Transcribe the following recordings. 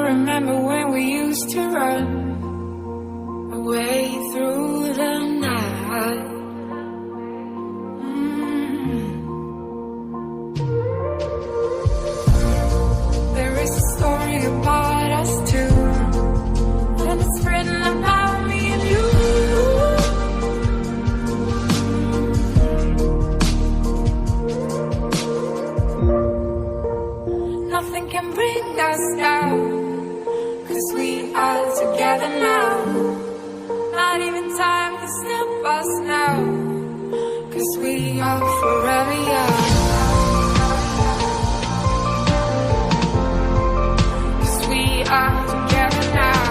remember when we used to run away through the night? There is a story about us two, and it's written about me and you. Nothing can bring us down, 'cause we are together now. Not even time can stop us now, 'cause we are forever young. 'Cause we are together now.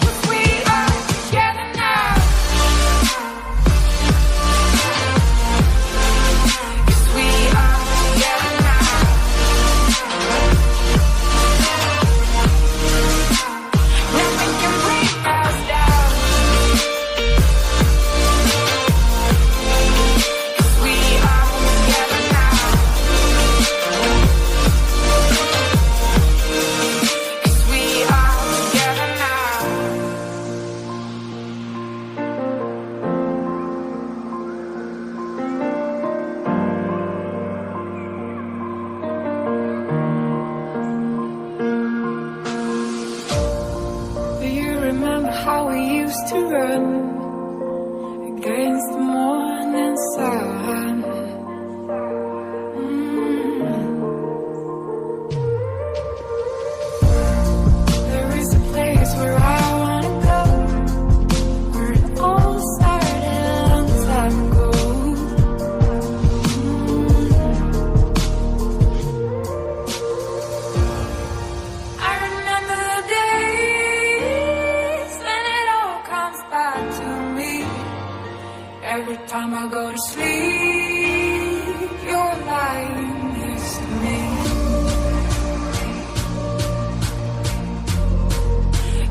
'Cause we are together now. 'Cause we are together now. Nothing can bring us down, 'cause we are together now. 'Cause we are together now. Do you remember how we used to run against the morning sun? There is a place where I wanna go, where it all started a long time ago. I remember the days when it all comes back to me. Every time I go to sleep, you're lying next to me.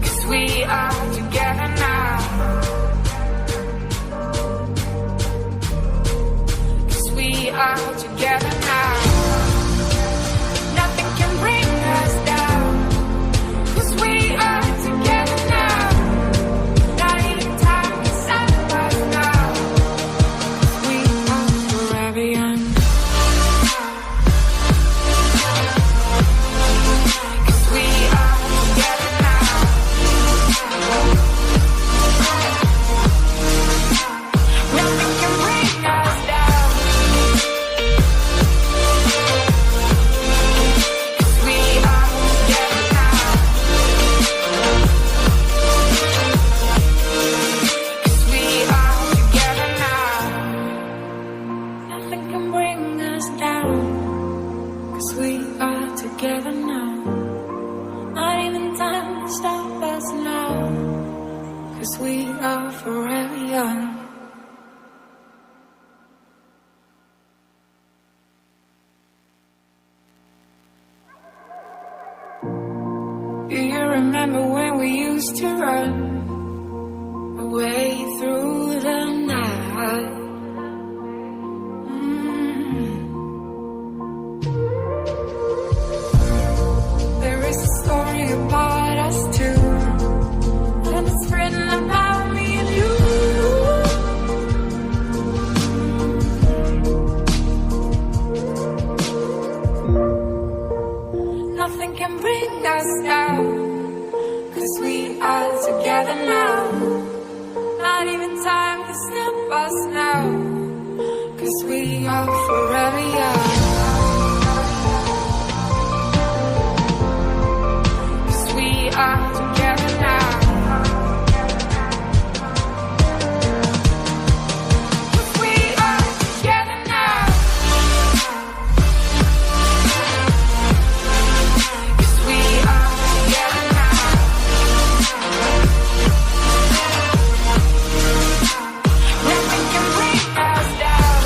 'Cause we are together now. 'Cause we are together now. Nothing can bring us down, 'cause we are together now. Not even time can stop us now, 'cause we are forever young. 'Cause we are together now. Nothing can bring us down, 'cause we are together now. 'Cause we are together now. Nothing can bring us down, 'cause we are together now. Not even time can stop us now, 'cause we are forever young. Do you remember when we used to run away through the night? There is a story about us two, and it's written about me and you. Nothing can bring us down, 'cause we are together now. Not even time can stop us now, 'cause we are forever young. 'Cause we are together now. 'Cause we are together now. 'Cause we are together now. Nothing can bring us down,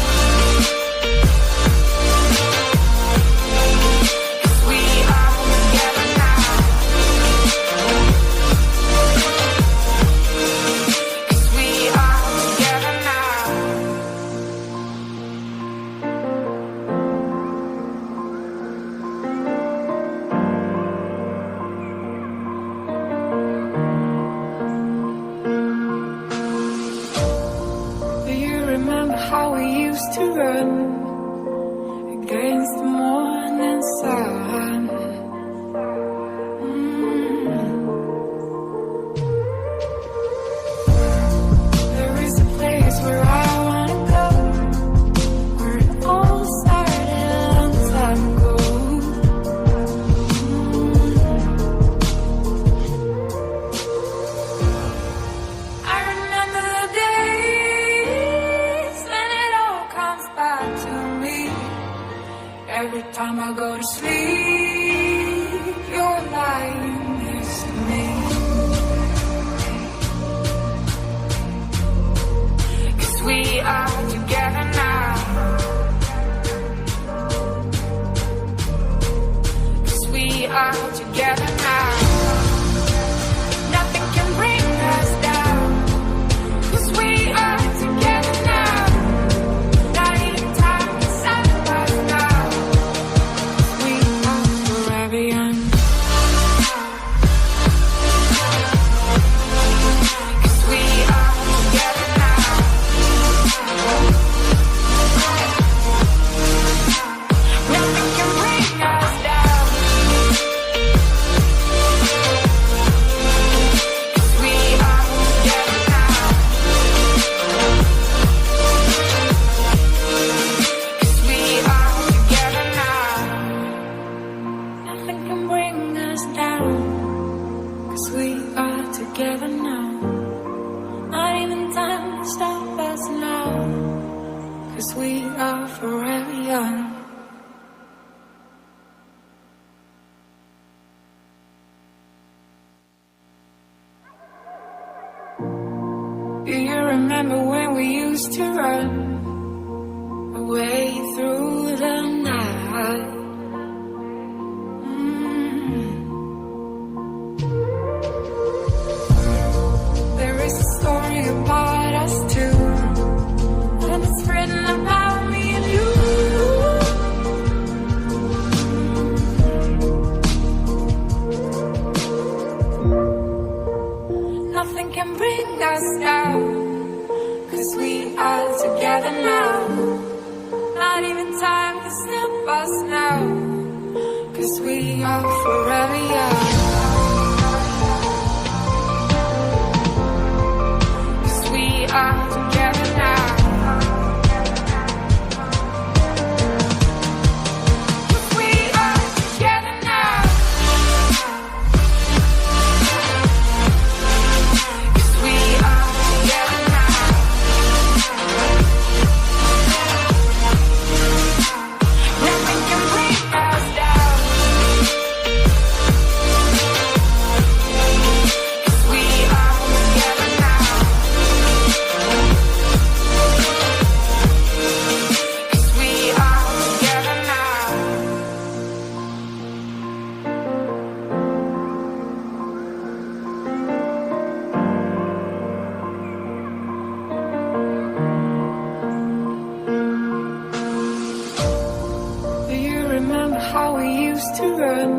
how we used to run against the morning sun? There is a place where I wanna go, where it all started a long time ago. I remember the days when it all comes back to me. Every time I go to sleep, you're lying next to me. 'Cause we are together now. 'Cause we are together now. Nothing can bring us down. 'Cause we are together now. Not even time can stop us now. We are forever young. 'Cause we are together now. Nothing can bring us down. 'Cause we are together now. 'Cause we are together now. Nothing can bring us down. 'Cause we are together now. Not even time can stop us now. 'Cause we are forever young. Do you remember when we used to run away through the night? There is a story about us two, and it's written about me and you. Nothing can bring us down. 'Cause we are together now. Not even time can stop us now. 'Cause we are forever young. 'Cause we are together now. 'Cause we are together now. 'Cause we are together now. Nothing can bring us down. 'Cause we are together now. 'Cause we are together now. Do you remember how we used to run